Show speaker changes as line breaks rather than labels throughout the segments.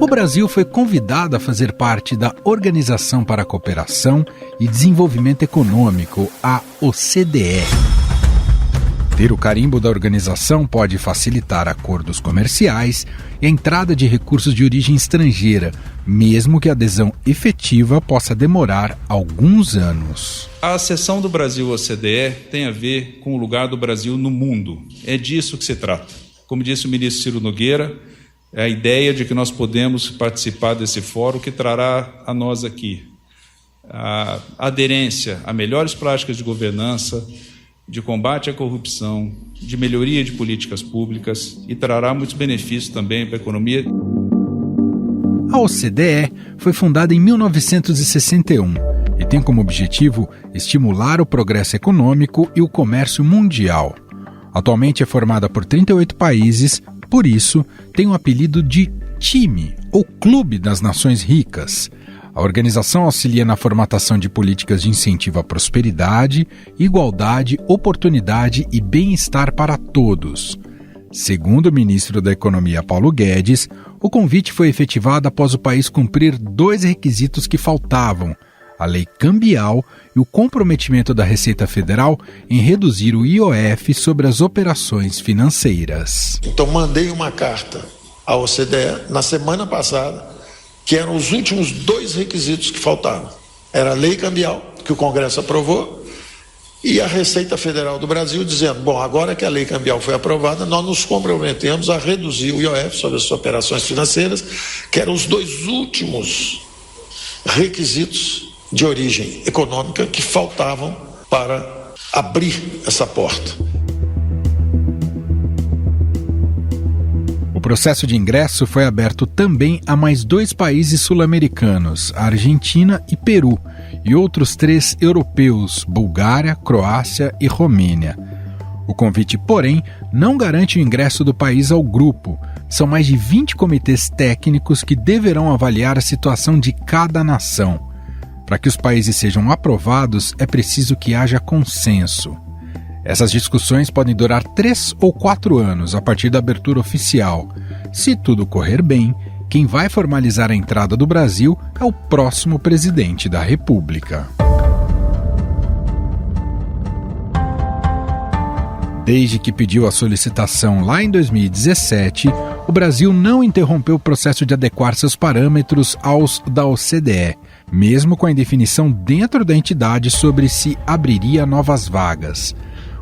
o Brasil foi convidado a fazer parte da Organização para a Cooperação e Desenvolvimento Econômico, a OCDE. Ter o carimbo da organização pode facilitar acordos comerciais e a entrada de recursos de origem estrangeira, mesmo que a adesão efetiva possa demorar alguns anos.
A acessão do Brasil à OCDE tem a ver com o lugar do Brasil no mundo. É disso que se trata. Como disse o ministro Ciro Nogueira, é a ideia de que nós podemos participar desse fórum que trará a nós aqui a aderência a melhores práticas de governança, de combate à corrupção, de melhoria de políticas públicas e trará muitos benefícios também para a economia.
A OCDE foi fundada em 1961 e tem como objetivo estimular o progresso econômico e o comércio mundial. Atualmente é formada por 38 países, por isso tem o apelido de time ou Clube das Nações Ricas. A organização auxilia na formatação de políticas de incentivo à prosperidade, igualdade, oportunidade e bem-estar para todos. Segundo o ministro da Economia, Paulo Guedes, o convite foi efetivado após o país cumprir 2 requisitos que faltavam: a lei cambial e o comprometimento da Receita Federal em reduzir o IOF sobre as operações financeiras.
Então, mandei uma carta à OCDE na semana passada, que eram os últimos 2 requisitos que faltavam. Era a lei cambial, que o Congresso aprovou, e a Receita Federal do Brasil dizendo, bom, agora que a lei cambial foi aprovada, nós nos comprometemos a reduzir o IOF sobre as operações financeiras, que eram os 2 últimos requisitos de origem econômica que faltavam para abrir essa porta.
O processo de ingresso foi aberto também a mais 2 países sul-americanos, a Argentina e Peru, e outros 3 europeus, Bulgária, Croácia e Romênia. O convite, porém, não garante o ingresso do país ao grupo. São mais de 20 comitês técnicos que deverão avaliar a situação de cada nação. Para que os países sejam aprovados, é preciso que haja consenso. Essas discussões podem durar 3 ou 4 anos a partir da abertura oficial. Se tudo correr bem, quem vai formalizar a entrada do Brasil é o próximo presidente da República. Desde que pediu a solicitação lá em 2017, o Brasil não interrompeu o processo de adequar seus parâmetros aos da OCDE, mesmo com a indefinição dentro da entidade sobre se abriria novas vagas.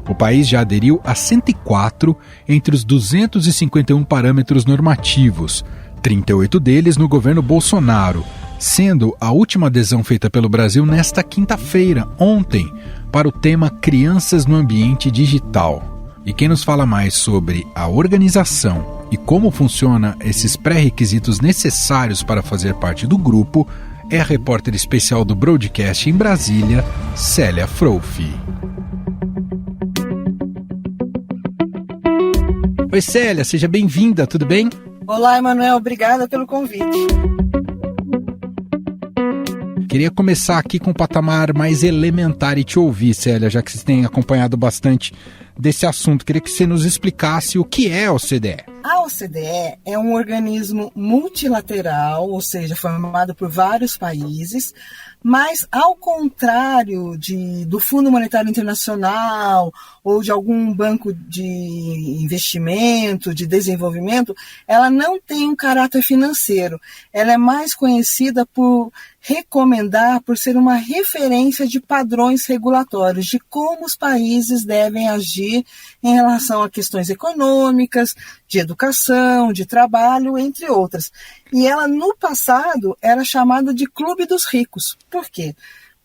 O país já aderiu a 104 entre os 251 parâmetros normativos, 38 deles no governo Bolsonaro, sendo a última adesão feita pelo Brasil nesta quinta-feira, ontem, para o tema Crianças no Ambiente Digital. E quem nos fala mais sobre a organização e como funciona esses pré-requisitos necessários para fazer parte do grupo é a repórter especial do Broadcast em Brasília, Célia Frouffi. Oi, Célia, seja bem-vinda, tudo bem?
Olá, Emanuel, obrigada pelo convite.
Queria começar aqui com um patamar mais elementar e te ouvir, Célia, já que você tem acompanhado bastante desse assunto. Queria que você nos explicasse o que é a OCDE.
A OCDE é um organismo multilateral, ou seja, formado por vários países, mas ao contrário do Fundo Monetário Internacional ou de algum banco de investimento, de desenvolvimento, ela não tem um caráter financeiro. Ela é mais conhecida por recomendar, por ser uma referência de padrões regulatórios, de como os países devem agir em relação a questões econômicas, de educação, de trabalho, entre outras. E ela, no passado, era chamada de Clube dos Ricos. Por quê?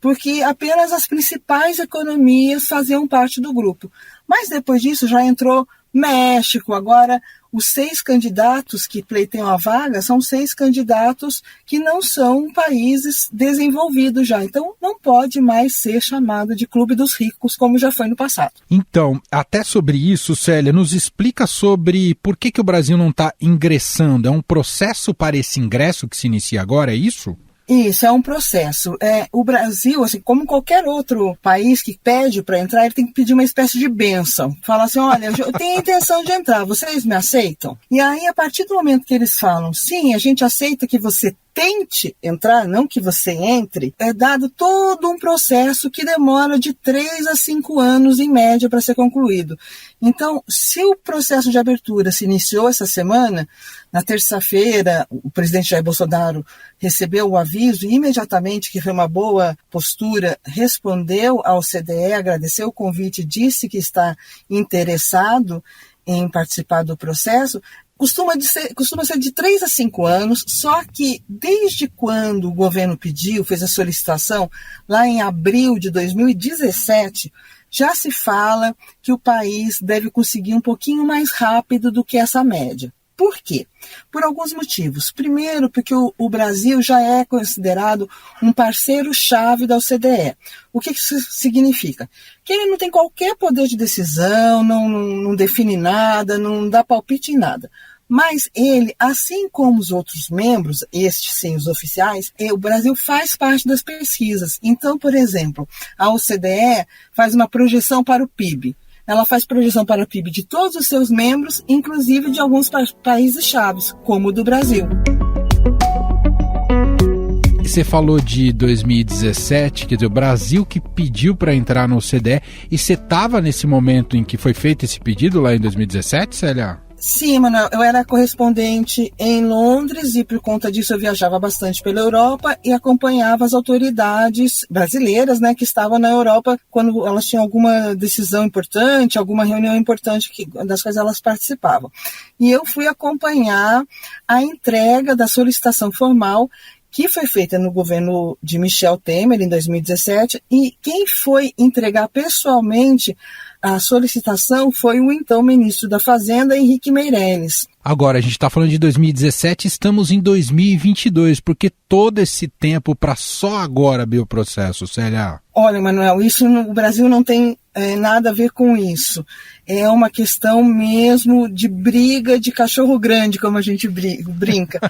Porque apenas as principais economias faziam parte do grupo. Mas depois disso já entrou México. Agora, os 6 candidatos que pleiteiam a vaga são 6 candidatos que não são países desenvolvidos já. Então, não pode mais ser chamado de Clube dos Ricos, como já foi no passado.
Então, até sobre isso, Célia, nos explica sobre por que o Brasil não está ingressando. É um processo para esse ingresso que se inicia agora, é isso?
Isso, é um processo. O Brasil, assim, como qualquer outro país que pede para entrar, ele tem que pedir uma espécie de bênção. Fala assim, olha, eu tenho a intenção de entrar, vocês me aceitam? E aí, a partir do momento que eles falam, sim, a gente aceita que você tente entrar, não que você entre, é dado todo um processo que demora de 3 a 5 anos, em média, para ser concluído. Então, se o processo de abertura se iniciou essa semana, na terça-feira, o presidente Jair Bolsonaro recebeu o aviso e imediatamente, que foi uma boa postura, respondeu ao OCDE, agradeceu o convite, disse que está interessado em participar do processo. Costuma ser de 3 a 5 anos, só que desde quando o governo fez a solicitação, lá em abril de 2017, já se fala que o país deve conseguir um pouquinho mais rápido do que essa média. Por quê? Por alguns motivos. Primeiro, porque o Brasil já é considerado um parceiro-chave da OCDE. O que isso significa? Que ele não tem qualquer poder de decisão, não define nada, não dá palpite em nada. Mas ele, assim como os outros membros, estes sim, os oficiais, o Brasil faz parte das pesquisas. Então, por exemplo, a OCDE faz uma projeção para o PIB. Ela faz projeção para o PIB de todos os seus membros, inclusive de alguns países chaves, como o do Brasil.
Você falou de 2017, quer dizer, o Brasil que pediu para entrar no OCDE, e você estava nesse momento em que foi feito esse pedido lá em 2017, Célia?
Sim, Manuel, eu era correspondente em Londres e por conta disso eu viajava bastante pela Europa e acompanhava as autoridades brasileiras, né, que estavam na Europa quando elas tinham alguma decisão importante, alguma reunião importante das quais elas participavam. E eu fui acompanhar a entrega da solicitação formal que foi feita no governo de Michel Temer em 2017, e quem foi entregar pessoalmente a solicitação foi o então ministro da Fazenda, Henrique Meirelles.
Agora, a gente está falando de 2017, estamos em 2022, porque todo esse tempo para só agora abrir o processo, Célia?
Olha, Manuel, isso no Brasil não tem nada a ver com isso. É uma questão mesmo de briga de cachorro grande, como a gente brinca.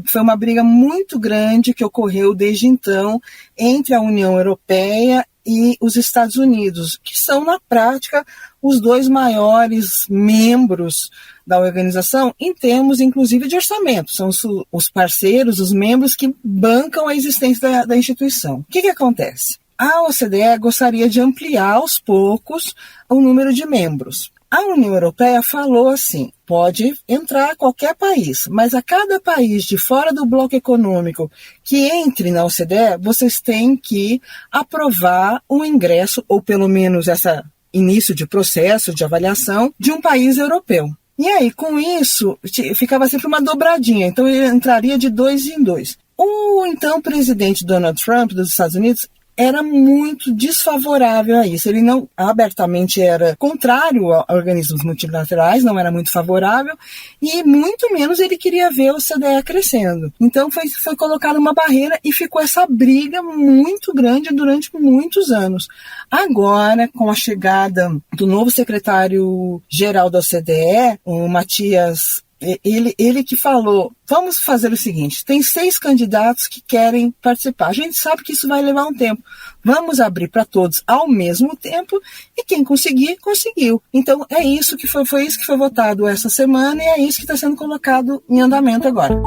Foi uma briga muito grande que ocorreu desde então entre a União Europeia e os Estados Unidos, que são, na prática, os dois maiores membros da organização em termos, inclusive, de orçamento. São os parceiros, os membros que bancam a existência da instituição. O que acontece? A OCDE gostaria de ampliar aos poucos o número de membros. A União Europeia falou assim, pode entrar qualquer país, mas a cada país de fora do bloco econômico que entre na OCDE, vocês têm que aprovar o ingresso, ou pelo menos esse início de processo de avaliação, de um país europeu. E aí, com isso, ficava sempre uma dobradinha, então ele entraria de 2 em 2. O então presidente Donald Trump dos Estados Unidos era muito desfavorável a isso. Ele não abertamente era contrário a organismos multilaterais, não era muito favorável, e muito menos ele queria ver o OCDE crescendo. Então foi colocada uma barreira e ficou essa briga muito grande durante muitos anos. Agora, com a chegada do novo secretário-geral da OCDE, o Matias, ele que falou, vamos fazer o seguinte, tem 6 candidatos que querem participar, a gente sabe que isso vai levar um tempo, vamos abrir para todos ao mesmo tempo e quem conseguir, conseguiu. Então é isso que foi isso que foi votado essa semana e é isso que está sendo colocado em andamento agora.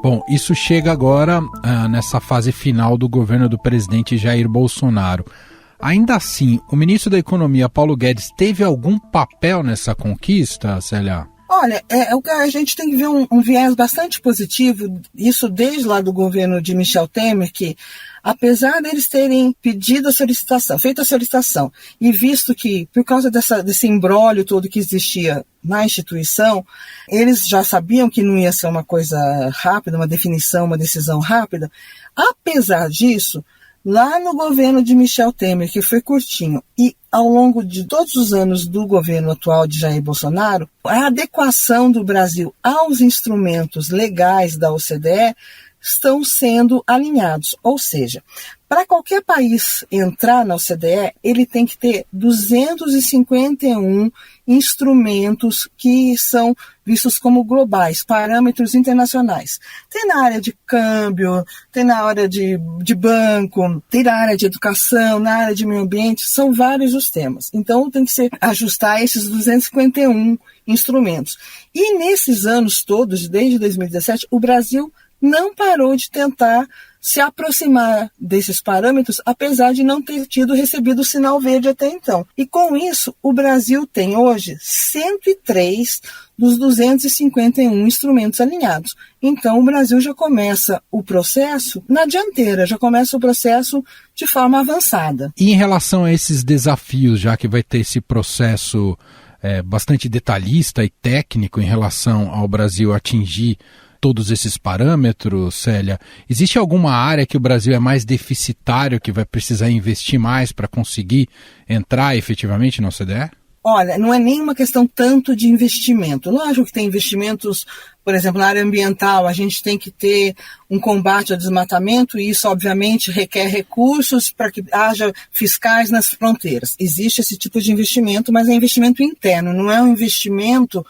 Bom, isso chega agora nessa fase final do governo do presidente Jair Bolsonaro. Ainda assim, o ministro da Economia, Paulo Guedes, teve algum papel nessa conquista, Célia?
Olha, a gente tem que ver um viés bastante positivo, isso desde lá do governo de Michel Temer, que apesar deles terem pedido a solicitação, feito a solicitação, e visto que, por causa desse imbróglio todo que existia na instituição, eles já sabiam que não ia ser uma coisa rápida, uma definição, uma decisão rápida, apesar disso, lá no governo de Michel Temer, que foi curtinho, e ao longo de todos os anos do governo atual de Jair Bolsonaro, a adequação do Brasil aos instrumentos legais da OCDE estão sendo alinhados. Ou seja, Para qualquer país entrar na OCDE, ele tem que ter 251 instrumentos que são vistos como globais, parâmetros internacionais. Tem na área de câmbio, tem na área de banco, tem na área de educação, na área de meio ambiente, são vários os temas. Então tem que se ajustar a esses 251 instrumentos. E nesses anos todos, desde 2017, o Brasil não parou de tentar se aproximar desses parâmetros, apesar de não ter recebido o sinal verde até então. E com isso, o Brasil tem hoje 103 dos 251 instrumentos alinhados. Então, o Brasil já começa o processo na dianteira, já começa o processo de forma avançada.
E em relação a esses desafios, já que vai ter esse processo bastante detalhista e técnico em relação ao Brasil atingir todos esses parâmetros, Célia, existe alguma área que o Brasil é mais deficitário, que vai precisar investir mais para conseguir entrar efetivamente na OCDE?
Olha, não é nenhuma questão tanto de investimento. Lógico que tem investimentos, por exemplo, na área ambiental, a gente tem que ter um combate ao desmatamento e isso, obviamente, requer recursos para que haja fiscais nas fronteiras. Existe esse tipo de investimento, mas é investimento interno, não é um investimento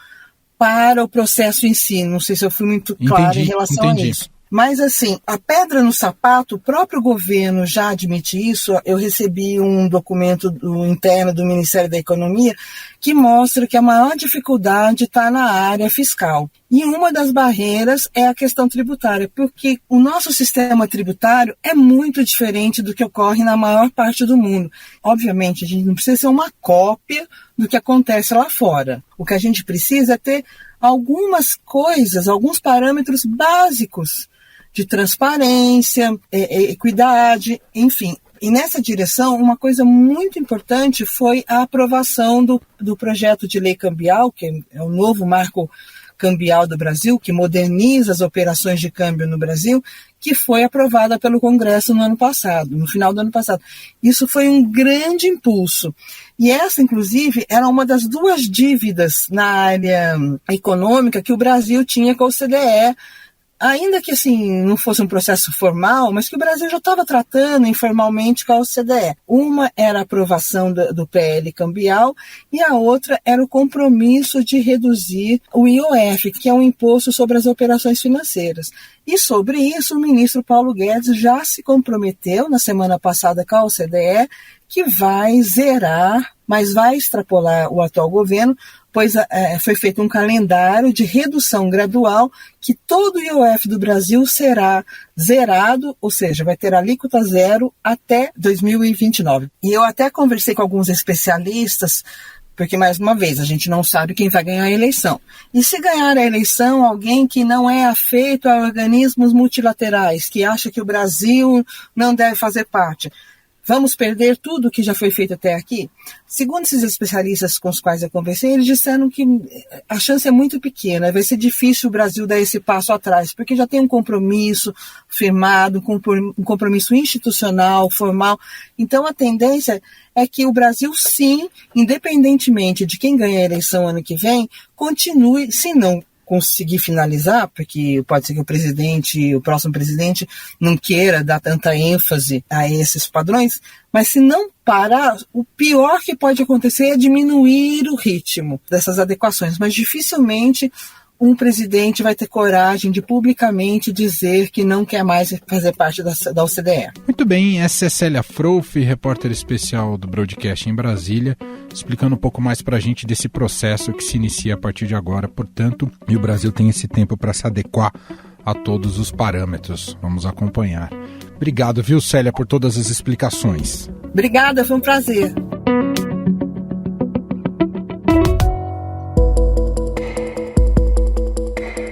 para o processo em si. Não sei se eu fui muito claro em relação a isso. Mas, assim, a pedra no sapato, o próprio governo já admite isso. Eu recebi um documento interno do Ministério da Economia que mostra que a maior dificuldade está na área fiscal. E uma das barreiras é a questão tributária, porque o nosso sistema tributário é muito diferente do que ocorre na maior parte do mundo. Obviamente, a gente não precisa ser uma cópia do que acontece lá fora. O que a gente precisa é ter algumas coisas, alguns parâmetros básicos de transparência, equidade, enfim. E nessa direção, uma coisa muito importante foi a aprovação do projeto de lei cambial, que é o novo marco cambial do Brasil, que moderniza as operações de câmbio no Brasil, que foi aprovada pelo Congresso no ano passado, no final do ano passado. Isso foi um grande impulso. E essa, inclusive, era uma das duas dívidas na área econômica que o Brasil tinha com a OCDE, ainda que assim não fosse um processo formal, mas que o Brasil já estava tratando informalmente com a OCDE. Uma era a aprovação do PL cambial e a outra era o compromisso de reduzir o IOF, que é um imposto sobre as operações financeiras. E sobre isso o ministro Paulo Guedes já se comprometeu na semana passada com a OCDE que vai zerar, mas vai extrapolar o atual governo, pois foi feito um calendário de redução gradual que todo o IOF do Brasil será zerado, ou seja, vai ter alíquota zero até 2029. E eu até conversei com alguns especialistas, porque, mais uma vez, a gente não sabe quem vai ganhar a eleição. E se ganhar a eleição alguém que não é afeito a organismos multilaterais, que acha que o Brasil não deve fazer parte, vamos perder tudo que já foi feito até aqui? Segundo esses especialistas com os quais eu conversei, eles disseram que a chance é muito pequena, vai ser difícil o Brasil dar esse passo atrás, porque já tem um compromisso firmado, um compromisso institucional, formal. Então a tendência é que o Brasil, sim, independentemente de quem ganha a eleição ano que vem, continue, se não conseguir finalizar, porque pode ser que o próximo presidente não queira dar tanta ênfase a esses padrões, mas se não parar, o pior que pode acontecer é diminuir o ritmo dessas adequações, mas dificilmente um presidente vai ter coragem de publicamente dizer que não quer mais fazer parte da OCDE.
Muito bem, essa é Célia Frouf, repórter especial do Broadcast em Brasília, explicando um pouco mais para a gente desse processo que se inicia a partir de agora, portanto, e o Brasil tem esse tempo para se adequar a todos os parâmetros. Vamos acompanhar. Obrigado, viu, Célia, por todas as explicações.
Obrigada, foi um prazer.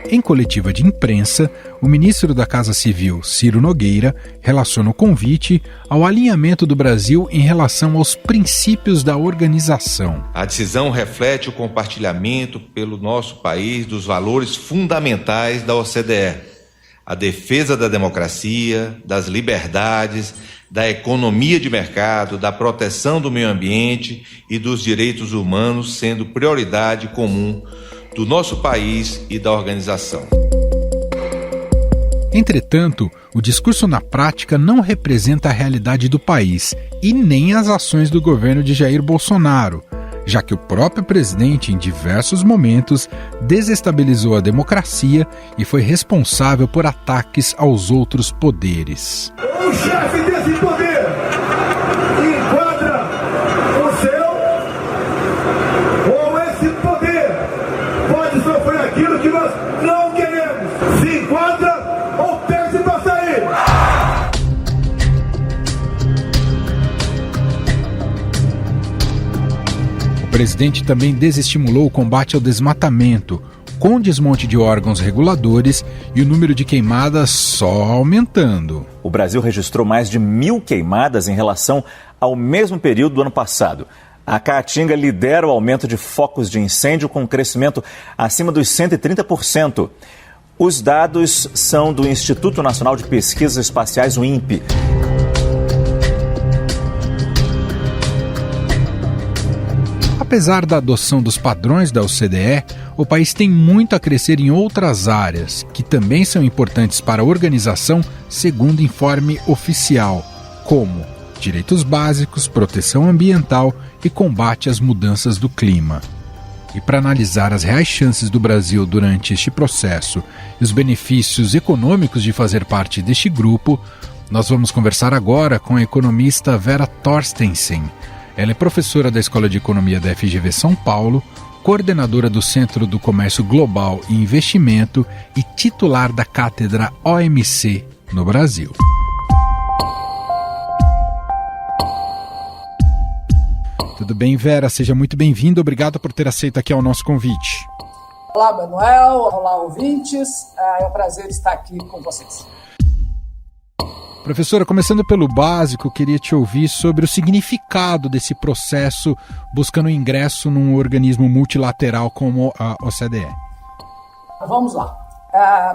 Em coletiva de imprensa, o ministro da Casa Civil, Ciro Nogueira, relaciona o convite ao alinhamento do Brasil em relação aos princípios da organização.
A decisão reflete o compartilhamento pelo nosso país dos valores fundamentais da OCDE, a defesa da democracia, das liberdades, da economia de mercado, da proteção do meio ambiente e dos direitos humanos sendo prioridade comum do nosso país e da organização.
Entretanto, o discurso na prática não representa a realidade do país e nem as ações do governo de Jair Bolsonaro, já que o próprio presidente, em diversos momentos, desestabilizou a democracia e foi responsável por ataques aos outros poderes.
O chefe desse poder enquadra o seu, ou esse poder pode sofrer aquilo que nós não queremos. Se enquadra ou perde para sair.
O presidente também desestimulou o combate ao desmatamento, com desmonte de órgãos reguladores e o número de queimadas só aumentando.
O Brasil registrou mais de 1.000 queimadas em relação ao mesmo período do ano passado. A Caatinga lidera o aumento de focos de incêndio com um crescimento acima dos 130%. Os dados são do Instituto Nacional de Pesquisas Espaciais, o INPE.
Apesar da adoção dos padrões da OCDE, o país tem muito a crescer em outras áreas, que também são importantes para a organização, segundo informe oficial, como direitos básicos, proteção ambiental e combate às mudanças do clima. E para analisar as reais chances do Brasil durante este processo e os benefícios econômicos de fazer parte deste grupo, nós vamos conversar agora com a economista Vera Torstensen. Ela é professora da Escola de Economia da FGV São Paulo, coordenadora do Centro do Comércio Global e Investimento e titular da Cátedra OMC no Brasil. Tudo bem, Vera? Seja muito bem-vinda. Obrigado por ter aceito aqui ao nosso convite.
Olá, Manuel. Olá, ouvintes. É um prazer estar aqui com vocês.
Professora, começando pelo básico, queria te ouvir sobre o significado desse processo buscando ingresso num organismo multilateral como a OCDE.
Vamos lá.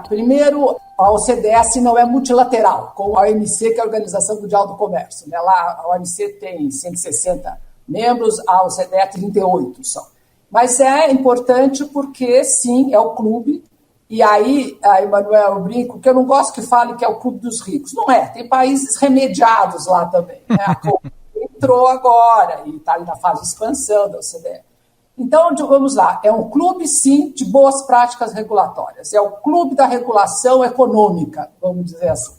Primeiro, a OCDE não é multilateral, como a OMC, que é a Organização Mundial do Comércio. Lá, a OMC tem 160 membros, a OCDE 38 são. Mas é importante porque, sim, é o clube. E aí, Emanuel, eu brinco que eu não gosto que fale que é o clube dos ricos. Não é, tem países remediados lá também. Né? A Colômbia entrou agora e está na fase de expansão da OCDE. Então, vamos lá, é um clube, sim, de boas práticas regulatórias. É o clube da regulação econômica, vamos dizer assim.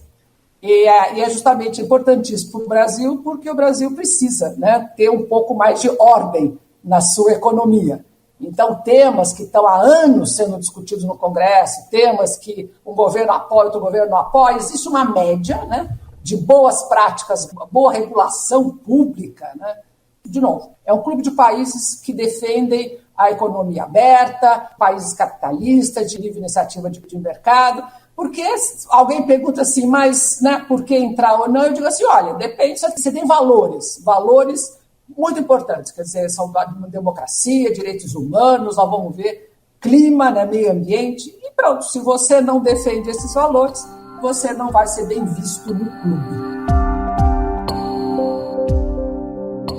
E é justamente importantíssimo para o Brasil, porque o Brasil precisa, né, ter um pouco mais de ordem na sua economia. Então, temas que estão há anos sendo discutidos no Congresso, temas que um governo apoia, outro governo não apoia, existe uma média, né, de boas práticas, uma boa regulação pública. Né? De novo, é um clube de países que defendem a economia aberta, países capitalistas, de livre iniciativa de mercado, porque alguém pergunta assim, mas, né, por que entrar ou não? Eu digo assim, olha, depende, você tem valores muito importantes, quer dizer, são democracia, direitos humanos, nós vamos ver clima, né, meio ambiente, e pronto, se você não defende esses valores, você não vai ser bem visto no clube.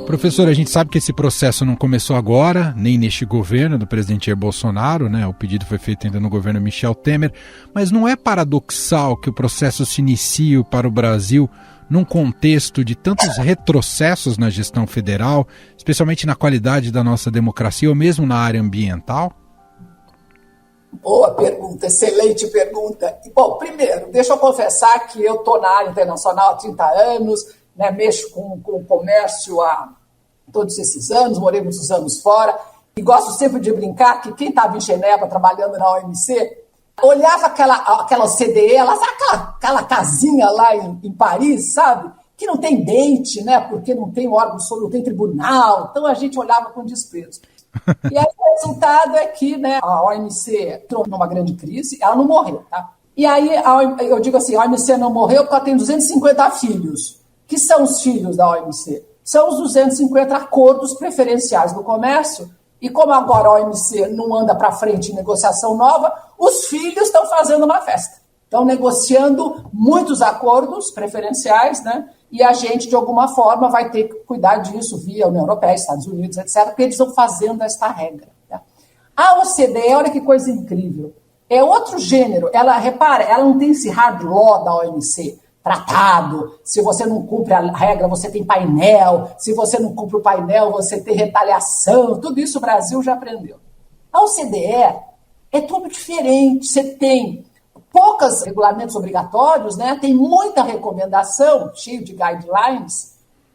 Professor, a gente sabe que esse processo não começou agora, nem neste governo do presidente Jair Bolsonaro, né? O pedido foi feito ainda no governo Michel Temer, mas não é paradoxal que o processo se inicie para o Brasil num contexto de tantos retrocessos na gestão federal, especialmente na qualidade da nossa democracia ou mesmo na área ambiental?
Boa pergunta, excelente pergunta. Bom, primeiro, deixa eu confessar que eu estou na área internacional há 30 anos, né, mexo com o comércio há todos esses anos, morei muitos anos fora, e gosto sempre de brincar que quem estava em Genebra trabalhando na OMC olhava aquela OCDE, aquela casinha lá em Paris, sabe? Que não tem dente, né? Porque não tem órgão, não tem tribunal. Então a gente olhava com desprezo. E aí o resultado é que, né, a OMC entrou numa grande crise, ela não morreu, tá? E aí eu digo assim, a OMC não morreu porque ela tem 250 filhos. Que são os filhos da OMC? São os 250 acordos preferenciais do comércio. E como agora a OMC não anda para frente em negociação nova, os filhos estão fazendo uma festa. Estão negociando muitos acordos preferenciais, né? E a gente, de alguma forma, vai ter que cuidar disso via União Europeia, Estados Unidos, etc., porque eles estão fazendo esta regra. Tá? A OCDE, olha que coisa incrível, é outro gênero. Ela, repara, ela não tem esse hard law da OMC, tratado, se você não cumpre a regra, você tem painel, se você não cumpre o painel, você tem retaliação, tudo isso o Brasil já aprendeu. A OCDE é tudo diferente, você tem poucos regulamentos obrigatórios, né? Tem muita recomendação, cheio de guidelines,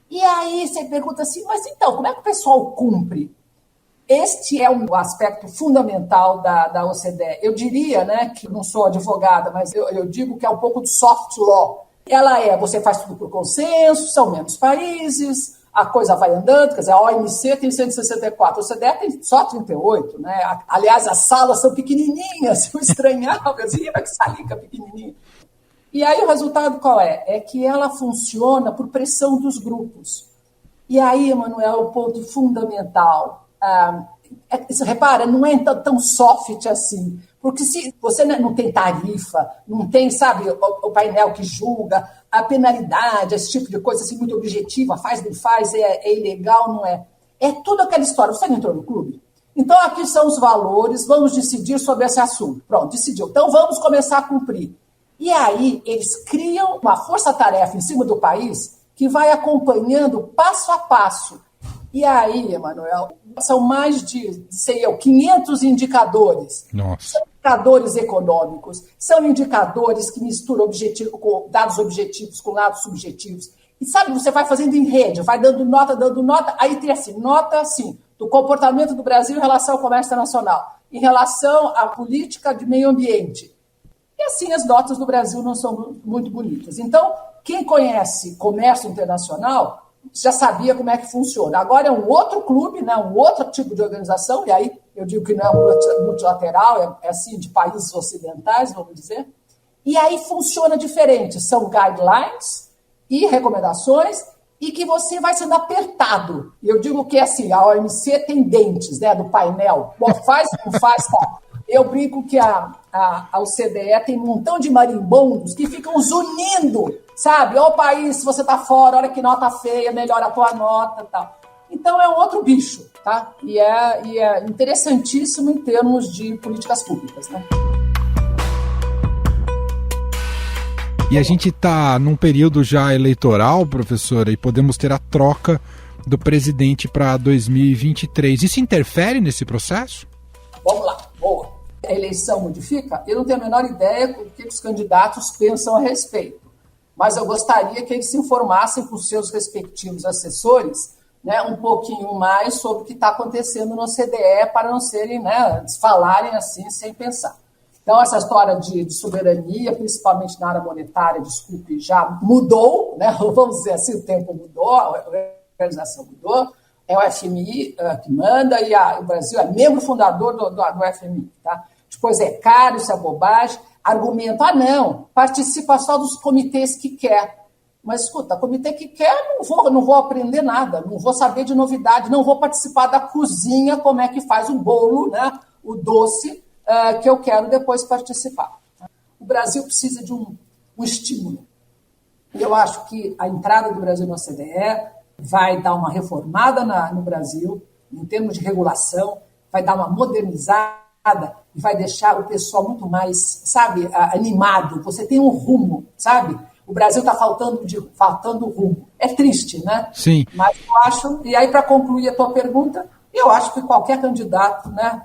e aí você pergunta assim, mas então, como é que o pessoal cumpre? Este é um aspecto fundamental da OCDE. Eu diria, né, que não sou advogada, mas eu digo que é um pouco de soft law. Você faz tudo por consenso, são menos países, a coisa vai andando, quer dizer, a OMC tem 164, a OCDE tem só 38, né? Aliás, as salas são pequenininhas, eu estranhava, assim, que salica pequenininha. E aí o resultado qual é? É que ela funciona por pressão dos grupos. E aí, Emanuel, o ponto fundamental. Repara, não é tão soft assim. Porque se você não tem tarifa, não tem, sabe, o painel que julga, a penalidade, esse tipo de coisa assim, muito objetiva, faz, não faz, é ilegal, não é. É toda aquela história. Você não entrou no clube? Então, aqui são os valores, vamos decidir sobre esse assunto. Pronto, decidiu. Então, vamos começar a cumprir. E aí, eles criam uma força-tarefa em cima do país que vai acompanhando passo a passo. E aí, Emanuel, são mais de, 500 indicadores.
Nossa.
São indicadores econômicos, são indicadores que misturam dados objetivos com dados subjetivos. E sabe, você vai fazendo em rede, vai dando nota, aí tem assim, nota, assim, do comportamento do Brasil em relação ao comércio internacional, em relação à política de meio ambiente. E assim, as notas do Brasil não são muito bonitas. Então, quem conhece comércio internacional já sabia como é que funciona. Agora é um outro clube, né, um outro tipo de organização, e aí eu digo que não é multilateral, é assim, de países ocidentais, vamos dizer, e aí funciona diferente. São guidelines e recomendações, e que você vai sendo apertado. E eu digo que assim, a OMC tem dentes, né, do painel. Bom, faz, não faz, tá. Eu brinco que a OCDE tem um montão de marimbondos que ficam zunindo, sabe? Ó, país, se você tá fora, olha que nota feia, melhora a tua nota e tal. Então é um outro bicho, tá? E é interessantíssimo em termos de políticas públicas, né?
E a gente está num período já eleitoral, professora, e podemos ter a troca do presidente para 2023. Isso interfere nesse processo?
Vamos lá, boa. A eleição modifica? Eu não tenho a menor ideia do que os candidatos pensam a respeito. Mas eu gostaria que eles se informassem com seus respectivos assessores, né, um pouquinho mais sobre o que está acontecendo no OCDE para não serem, né, falarem assim sem pensar. Então, essa história de soberania, principalmente na área monetária, desculpe, já mudou, né, vamos dizer assim, o tempo mudou, a organização mudou, é o FMI que manda e o Brasil é membro fundador do FMI. Tá? Depois é caro, isso é bobagem. Argumento, não, participa só dos comitês que quer. Mas, escuta, comitê que quer, não vou aprender nada, não vou saber de novidade, não vou participar da cozinha, como é que faz o bolo, né, o doce, que eu quero depois participar. O Brasil precisa de um estímulo. Eu acho que a entrada do Brasil na OCDE vai dar uma reformada no Brasil, em termos de regulação, vai dar uma modernizada e vai deixar o pessoal muito mais, sabe, animado. Você tem um rumo, sabe? O Brasil está faltando rumo. É triste, né?
Sim.
Mas eu acho, e aí para concluir a tua pergunta, eu acho que qualquer candidato, né,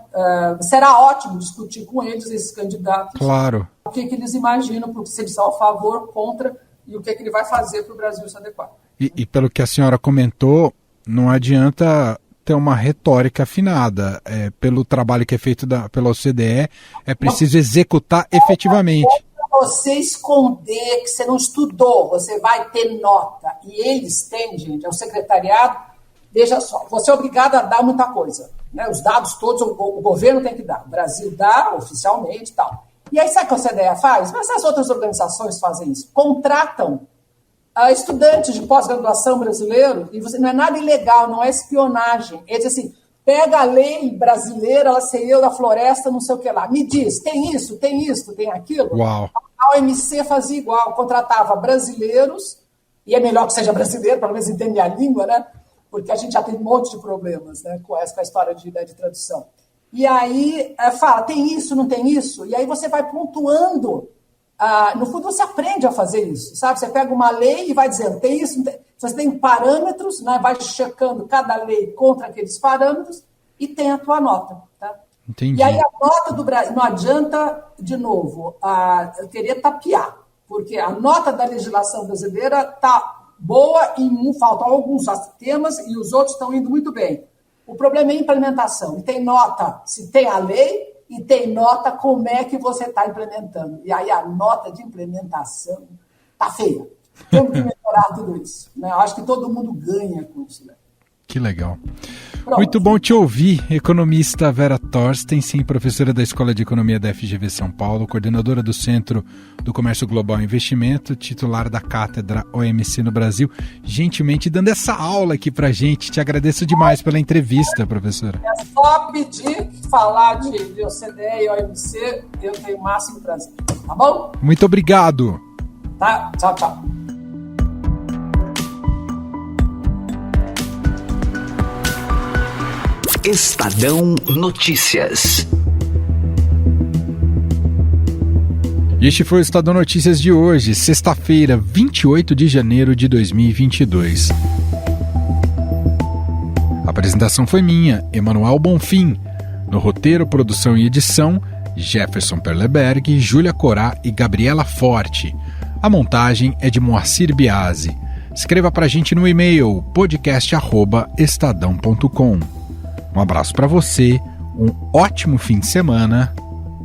será ótimo discutir com eles, esses candidatos,
claro,
o que eles imaginam, porque se eles são a favor, contra, e o que ele vai fazer para o Brasil se adequar.
E pelo que a senhora comentou, não adianta ter uma retórica afinada. Pelo trabalho que é feito pela OCDE, é preciso executar efetivamente.
Você esconder que você não estudou, você vai ter nota. E eles têm, gente, é o secretariado. Veja só, você é obrigado a dar muita coisa. Né? Os dados todos, o governo tem que dar. O Brasil dá oficialmente e tal. E aí, sabe o que a OCDE faz? Mas as outras organizações fazem isso. Contratam estudantes de pós-graduação brasileiro, e não é nada ilegal, não é espionagem. Eles dizem assim, pega a lei brasileira, ela saiu da floresta, não sei o que lá. Me diz, tem isso, tem aquilo?
Uau.
A OMC fazia igual, contratava brasileiros, e é melhor que seja brasileiro, pelo menos entender a língua, né? Porque a gente já tem um monte de problemas, né, com a história de tradução. e aí fala, tem isso, não tem isso? E aí você vai pontuando. No fundo, você aprende a fazer isso, sabe? Você pega uma lei e vai dizendo, tem isso, não tem. Você tem parâmetros, né? Vai checando cada lei contra aqueles parâmetros e tem a tua nota, tá?
Entendi.
E aí a nota do Brasil, não adianta, de novo, querer tapear, porque a nota da legislação brasileira está boa e faltam alguns temas e os outros estão indo muito bem. O problema é a implementação. E tem nota se tem a lei e tem nota como é que você está implementando. E aí a nota de implementação está feia. Temos que melhorar tudo isso, né? Eu acho que todo mundo ganha com isso, né?
Que legal.
Pronto.
Muito bom te ouvir, economista Vera Thorstensen, professora da Escola de Economia da FGV São Paulo, coordenadora do Centro do Comércio Global e Investimento, titular da Cátedra OMC no Brasil, gentilmente dando essa aula aqui pra gente. Te agradeço demais pela entrevista, professora.
É só pedir, falar de OCDE e OMC, eu tenho o máximo prazer, tá bom?
Muito obrigado.
Tá, tchau, tchau.
Estadão Notícias.
Este foi o Estadão Notícias de hoje, sexta-feira, 28 de janeiro de 2022. A apresentação foi minha, Emanuel Bonfim. No roteiro, produção e edição, Jefferson Perleberg, Júlia Corá e Gabriela Forte. A montagem é de Moacir Biasi. Escreva pra gente no e-mail podcast@estadão.com. Um abraço para você, um ótimo fim de semana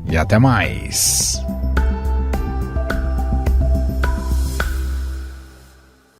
e até mais.